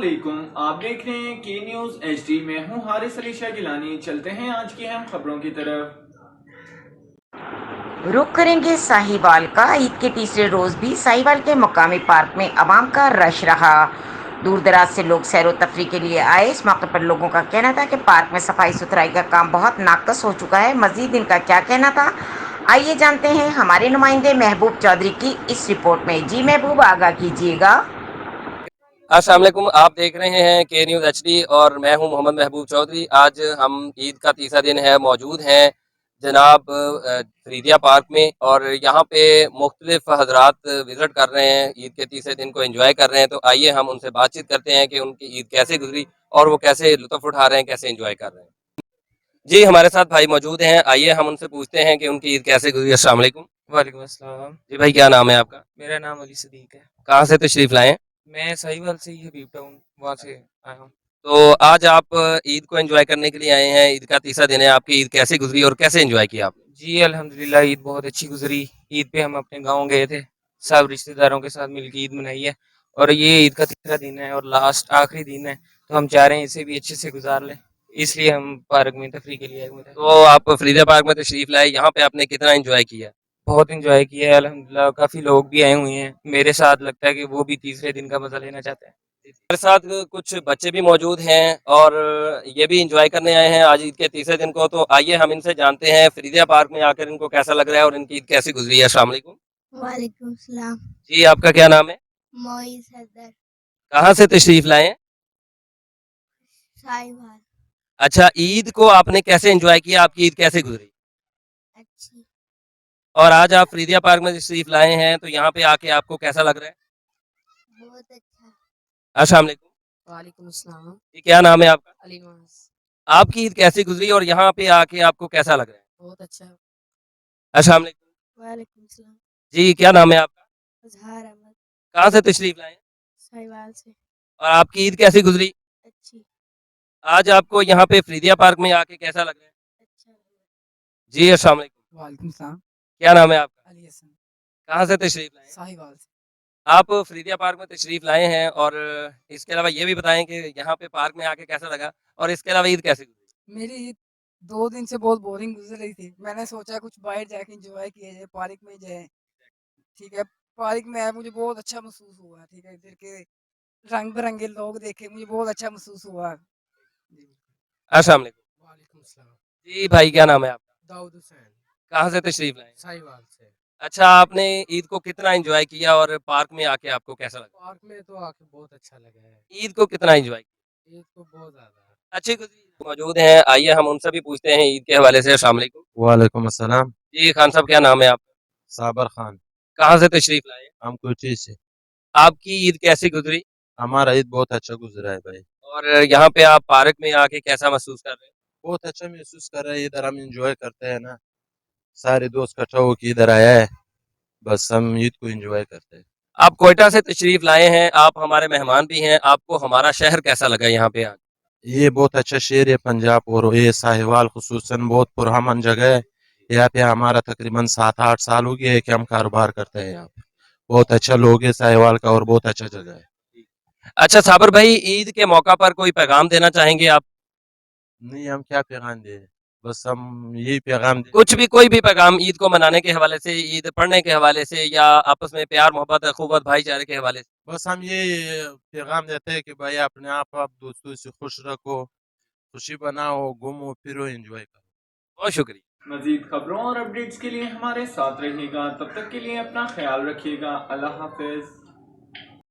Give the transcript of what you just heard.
वालेकुम, आप देख रहे हैं के न्यूज़ HD। में हूं हारिस अली शाह गिलानी। चलते हैं आज की अहम खबरों की तरफ। रुख करेंगे साहिवाल का। ईद के तीसरे रोज भी साहिवाल के मुकामी पार्क में अवाम का रश रहा। दूर दराज से लोग सैर व तफरी के लिए आए। इस मौके पर लोगों का कहना था कि पार्क में सफाई सुथराई का काम बहुत नाक़स हो चुका है। मजीद इनका क्या कहना था, आइए जानते हैं हमारे नुमाइंदे महबूब चौधरी की इस रिपोर्ट में। जी महबूब, आगाह कीजिएगा। अस्सलाम वालेकुम, आप देख रहे हैं के न्यूज़ HD और मैं हूं मोहम्मद महबूब चौधरी। आज हम ईद का तीसरा दिन है, मौजूद हैं जनाब फरीदिया पार्क में और यहाँ पे मुख्तलिफ हजरात विज़िट कर रहे हैं, ईद के तीसरे दिन को एंजॉय कर रहे हैं। तो आइए हम उनसे बातचीत करते हैं कि उनकी ईद कैसे गुजरी और वो कैसे लुत्फ़ उठा रहे हैं, कैसे एंजॉय कर रहे हैं। जी, हमारे साथ भाई मौजूद हैं, आइए हम उनसे पूछते हैं कि उनकी ईद कैसे गुजरी। अस्सलाम वालेकुम। वालेकुम अस्सलाम। जी भाई, क्या नाम है आपका? मेरा नाम अली सदीक है। कहाँ से तशरीफ़ लाए हैं? मैं साहिवाल से ही हबीब टाउन वहाँ से आया हूँ। तो आज आप ईद को एंजॉय करने के लिए आए हैं, ईद का तीसरा दिन है, आपकी ईद कैसे गुजरी और कैसे एंजॉय किया आपने? जी अल्हम्दुलिल्लाह, ईद बहुत अच्छी गुजरी। ईद पे हम अपने गाँव गए थे, सब रिश्तेदारों के साथ मिलकर ईद मनाई है और ये ईद का तीसरा दिन है और लास्ट आखिरी दिन है, तो हम चाह रहे हैं इसे भी अच्छे से गुजार लें, इसलिए हम पार्क में तफरी के लिए आए हुए थे। तो आप फरीदा पार्क में तशरीफ़ लाए, यहाँ पे आपने कितना एंजॉय किया? बहुत इंजॉय किया है अल्हम्दुलिल्लाह, काफ़ी लोग भी आए हुए हैं मेरे साथ, लगता है कि वो भी तीसरे दिन का मज़ा लेना चाहते हैं। हमारे साथ कुछ बच्चे भी मौजूद हैं और ये भी एंजॉय करने आए हैं आज ईद के तीसरे दिन को। तो आइए हम इनसे जानते हैं फरीदा पार्क में आकर इनको कैसा लग रहा है और इनकी ईद कैसी गुजरी है। अस्सलाम वालेकुम। वालेकुम सलाम। जी, आपका क्या नाम है? मोइस हैदर। कहाँ से तशरीफ़ लाए हैं? साहिवाल। अच्छा, ईद को आपने कैसे एंजॉय किया, आपकी ईद कैसे गुजरी? अच्छी। और आज आप फरीदिया पार्क में तशरीफ़ लाए हैं, तो यहाँ पे आके आपको कैसा लग रहा है? बहुत अच्छा। अस्सलाम वालेकुम। वालेकुम अस्सलाम। जी, क्या नाम है आपका? अली नवाज। आपकी ईद कैसी गुजरी और यहाँ पे आके आपको कैसा लग रहा है? बहुत अच्छा। अस्सलाम वालेकुम। वालेकुम सलाम। जी, क्या नाम है आपका? अजहार अहमद। कहाँ से तशरीफ़ लाए हैं? साहिवाल से। और आपकी ईद कैसी गुजरी? अच्छी। आज आपको यहाँ पे फरीदिया पार्क में आके कैसा लग रहा है? अच्छा। जी, अस्सलाम वालेकुम। वालेकुम सलाम। क्या नाम है आपका? अली हसन। कहाँ से तशरीफ़ लाए हैं? साहिवाल से। आप फरीदिया पार्क में तशरीफ़ लाए हैं और इसके अलावा ये भी बताएँ कि यहाँ पे पार्क में आके कैसा लगा और इसके अलावा ईद कैसी गुजरी? मेरी ईद 2 दिन से बहुत बोरिंग गुजर रही थी। मैंने सोचा कुछ बाहर जाके एन्जॉय किया जाए, पार्क में जाए। ठीक है, पार्क में आया, मुझे बहुत अच्छा महसूस हुआ। ठीक है, इधर के रंग-बिरंगे लोग देखे, मुझे बहुत अच्छा महसूस हुआ। जी। अस्सलाम वालेकुम। वालेकुम सलाम। जी भाई, क्या नाम है आपका? दाऊद हुसैन। कहाँ से तशरीफ़ लाए हैं? साहिवाल से। अच्छा, आपने ईद को कितना एंजॉय किया और पार्क में आके आपको कैसा लगा? पार्क में तो आके बहुत अच्छा लगा है। ईद को कितना एंजॉय किया? ईद को बहुत ज़्यादा। अच्छी गुजरी। मौजूद हैं, आइए हम उनसे भी पूछते हैं ईद के हवाले से। अस्सलाम वालेकुम। वालेकुम अस्सलाम। जी, खान साहब क्या नाम है आपका? साबर खान। कहाँ से तशरीफ़ लाए हैं? हम कोची से। आपकी ईद कैसी गुजरी? हमारा ईद बहुत अच्छा गुजरा है भाई। और यहाँ पे आप पार्क में आके कैसा महसूस कर रहे हैं? बहुत अच्छा महसूस कर रहे हैं, इधर हम एंजॉय करते हैं ना, सारे दोस्त इकट्ठा होकर इधर आया है, बस हम ईद को एंजॉय करते हैं। आप कोयटा से तशरीफ़ लाए हैं, आप हमारे मेहमान भी हैं, आपको हमारा शहर कैसा लगा यहाँ पे आके? ये बहुत अच्छा शहर है पंजाब, और ये साहिवाल खुसूसन बहुत पुरअमन जगह है। यहाँ पे हमारा तकरीबन 7-8 साल हो गया है कि हम कारोबार करते हैं यहाँ पे। बहुत अच्छा लोग है साहिवाल का, और बहुत अच्छा जगह है। अच्छा साबर भाई, ईद के मौका पर कोई पैगाम देना चाहेंगे आप? नहीं, हम क्या पैगाम दे, बस हम यही पैगाम दे, कुछ भी, कोई भी पैगाम ईद को मनाने के हवाले से, ईद पढ़ने के हवाले से या आपस में प्यार मोहब्बत अखुवत भाईचारे के हवाले से? बस हम ये पैगाम देते हैं कि भाई अपने आप दोस्तों से खुश रखो, खुशी बनाओ, घूमो फिरो, एंजॉय करो। बहुत शुक्रिया। मजीद खबरों और अपडेट्स के लिए हमारे साथ रहिएगा। तब तक के लिए अपना ख्याल रखिएगा। अल्लाह हाफिज।